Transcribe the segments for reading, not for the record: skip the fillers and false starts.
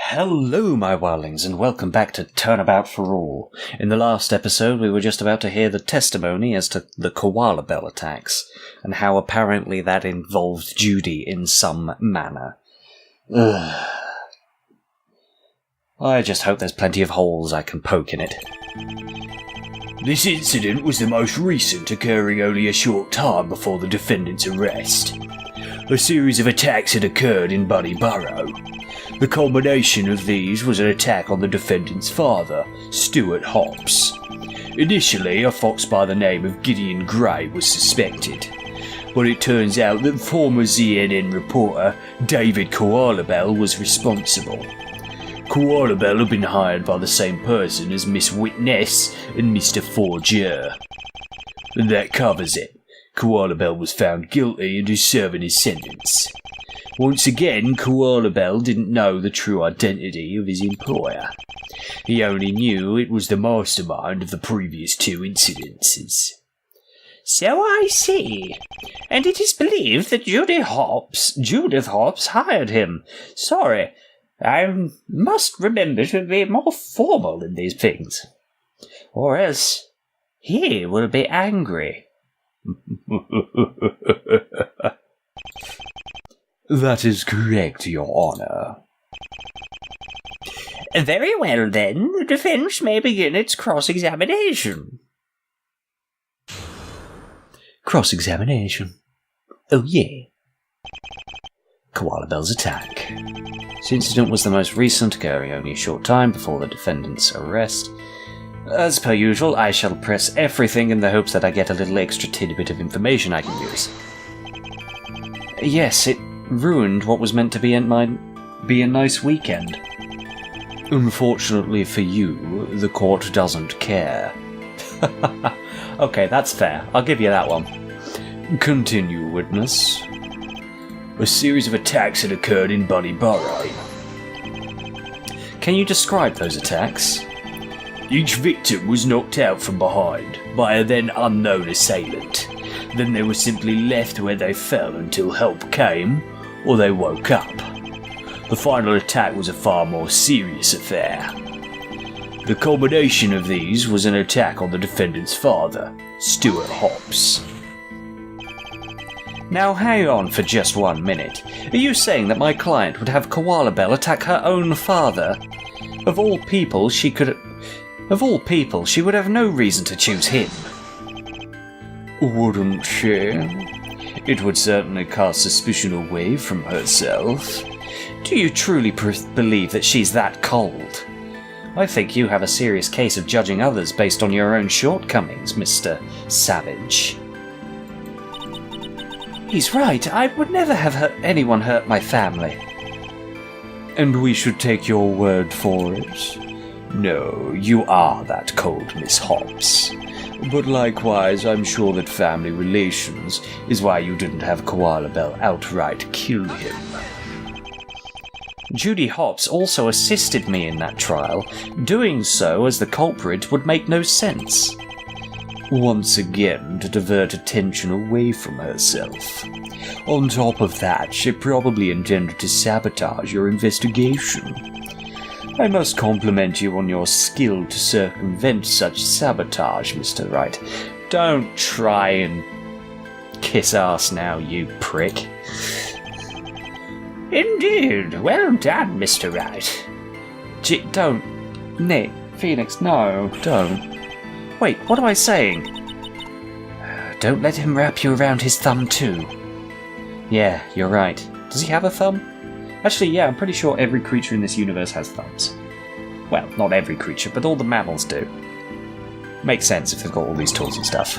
Hello, my wildlings, and welcome back to Turnabout for All. In the last episode, we were just about to hear the testimony as to the Koala Bell attacks, and how apparently that involved Judy in some manner. Ugh. I just hope there's plenty of holes I can poke in it. This incident was the most recent, occurring only a short time before the defendant's arrest. A series of attacks had occurred in Bunny Burrow. The culmination of these was an attack on the defendant's father, Stuart Hobbs. Initially, a fox by the name of Gideon Gray was suspected, but it turns out that former ZNN reporter David Koala Bell was responsible. Koala Bell had been hired by the same person as Miss Witness and Mr. Forger. And that covers it. Koala Bell was found guilty and is serving his sentence. Once again, Koala Bell didn't know the true identity of his employer. He only knew it was the mastermind of the previous two incidences. So I see. And it is believed that Judith Hobbs hired him. Sorry, I must remember to be more formal in these things, or else he will be angry. That is correct, Your Honor. Very well, then. The defense may begin its cross-examination. Cross-examination. Oh yeah. Koala Bell's attack. This incident was the most recent, occurring only a short time before the defendant's arrest. As per usual, I shall press everything in the hopes that I get a little extra tidbit of information I can use. Yes, it ruined what was meant to be a nice weekend. Unfortunately for you, the court doesn't care. Okay, that's fair. I'll give you that one. Continue, witness. A series of attacks had occurred in Bunny Burrow. Can you describe those attacks? Each victim was knocked out from behind by a then unknown assailant. Then they were simply left where they fell until help came, or they woke up. The final attack was a far more serious affair. The culmination of these was an attack on the defendant's father, Stuart Hobbs. Now hang on for just 1 minute. Are you saying that my client would have Koala Bell attack her own father? Of all people, she would have no reason to choose him. Wouldn't she? It would certainly cast suspicion away from herself. Do you truly believe that she's that cold? I think you have a serious case of judging others based on your own shortcomings, Mr. Savage. He's right. I would never have anyone hurt my family. And we should take your word for it? No, you are that cold, Miss Hobbs. But likewise, I'm sure that family relations is why you didn't have Koala Bell outright kill him. Judy Hobbs also assisted me in that trial. Doing so as the culprit would make no sense. Once again, to divert attention away from herself. On top of that, she probably intended to sabotage your investigation. I must compliment you on your skill to circumvent such sabotage, Mr. Wright. Don't try and kiss ass now, you prick. Indeed. Well done, Mr. Wright. Don't. Nick. Phoenix, no, don't. Wait, what am I saying? Don't let him wrap you around his thumb too. Yeah, you're right. Does he have a thumb? Actually, yeah, I'm pretty sure every creature in this universe has thumbs. Well, not every creature, but all the mammals do. Makes sense if they've got all these tools and stuff.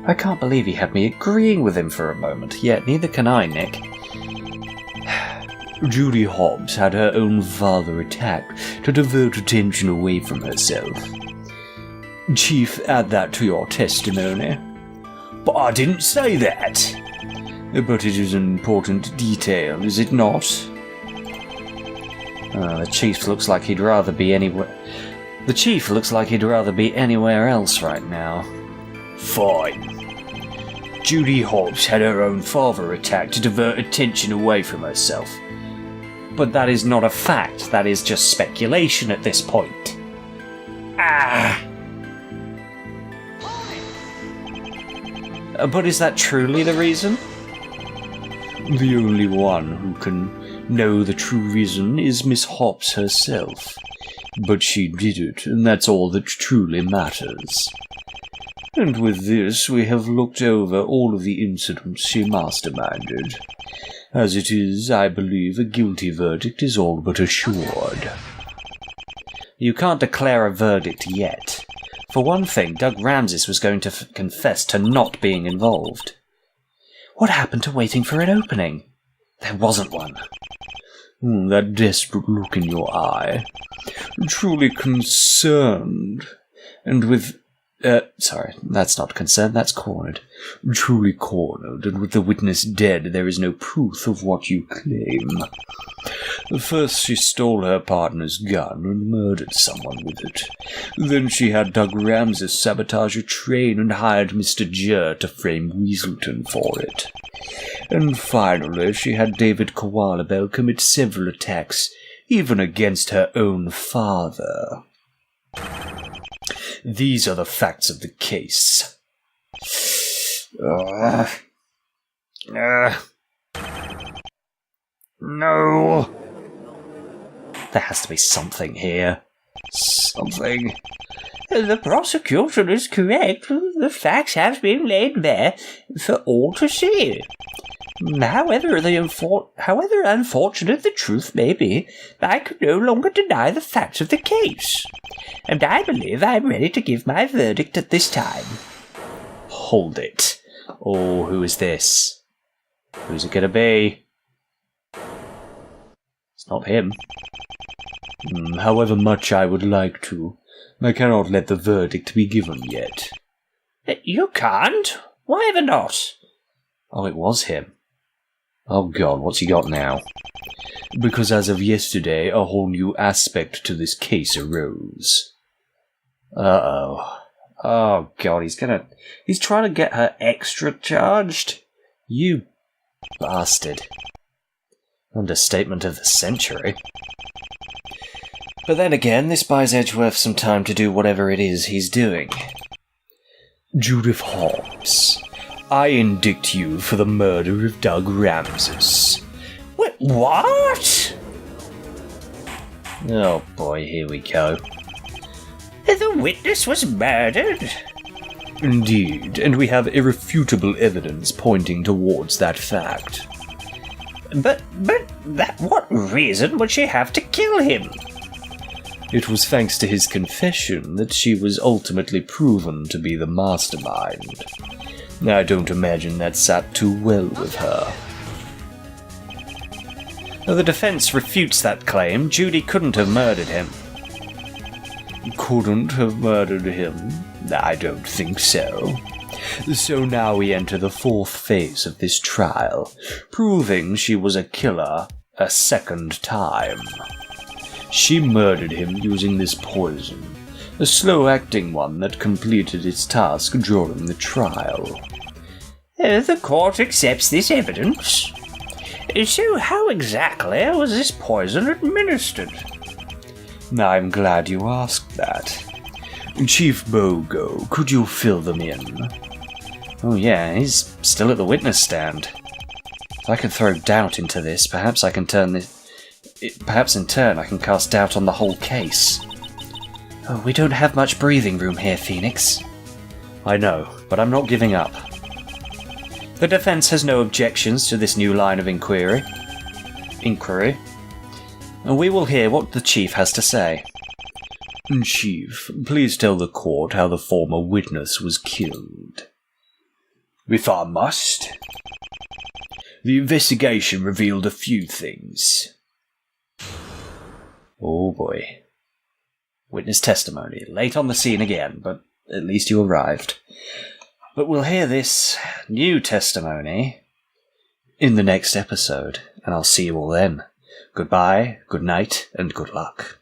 I can't believe he had me agreeing with him for a moment, yet neither can I, Nick. Judy Hobbs had her own father attacked to divert attention away from herself. Chief, add that to your testimony. But I didn't say that. But it is an important detail, is it not? The chief looks like he'd rather be anywhere. The chief looks like he'd rather be anywhere else right now. Fine. Judy Hobbs had her own father attacked to divert attention away from herself. But that is not a fact, that is just speculation at this point. But is that truly the reason? The only one who can know the true reason is Miss Hobbs herself. But she did it, and that's all that truly matters. And with this, we have looked over all of the incidents she masterminded. As it is, I believe a guilty verdict is all but assured. You can't declare a verdict yet. For one thing, Doug Ramses was going to confess to not being involved. What happened to waiting for an opening? There wasn't one. That desperate look in your eye. Truly concerned. And with... sorry, that's not concerned, that's cornered. Truly cornered, and with the witness dead, there is no proof of what you claim. First she stole her partner's gun and murdered someone with it. Then she had Doug Ramses sabotage a train and hired Mr. Jur to frame Weaselton for it. And finally she had David Koalabel commit several attacks, even against her own father. These are the facts of the case. No. There has to be something here. Something. The prosecution is correct. The facts have been laid bare for all to see. However unfortunate the truth may be, I can no longer deny the facts of the case. And I believe I am ready to give my verdict at this time. Hold it. Oh, who is this? Who's it gonna be? It's not him. However much I would like to, I cannot let the verdict be given yet. You can't? Why ever not? Oh, it was him. Oh god, what's he got now? Because as of yesterday, a whole new aspect to this case arose. Uh-oh. Oh god, he's trying to get her extra charged? You bastard. Understatement of the century. But then again, this buys Edgeworth some time to do whatever it is he's doing. Judith Hobbs, I indict you for the murder of Doug Ramses. What? Oh boy, here we go. The witness was murdered? Indeed, and we have irrefutable evidence pointing towards that fact. But what reason would she have to kill him? It was thanks to his confession that she was ultimately proven to be the mastermind. I don't imagine that sat too well with her. The defense refutes that claim. Judy couldn't have murdered him. Couldn't have murdered him? I don't think so. So now we enter the fourth phase of this trial, proving she was a killer a second time. She murdered him using this poison, a slow-acting one that completed its task during the trial. The court accepts this evidence. So how exactly was this poison administered? I'm glad you asked that. Chief Bogo, could you fill them in? Oh yeah, he's still at the witness stand. If I can throw doubt into this, perhaps I can perhaps in turn I can cast doubt on the whole case. Oh, we don't have much breathing room here, Phoenix. I know, but I'm not giving up. The defense has no objections to this new line of inquiry. And we will hear what the chief has to say. Chief, please tell the court how the former witness was killed. If I must. The investigation revealed a few things. Oh boy. Witness testimony. Late on the scene again, but at least you arrived. But we'll hear this new testimony in the next episode, and I'll see you all then. Goodbye, good night, and good luck.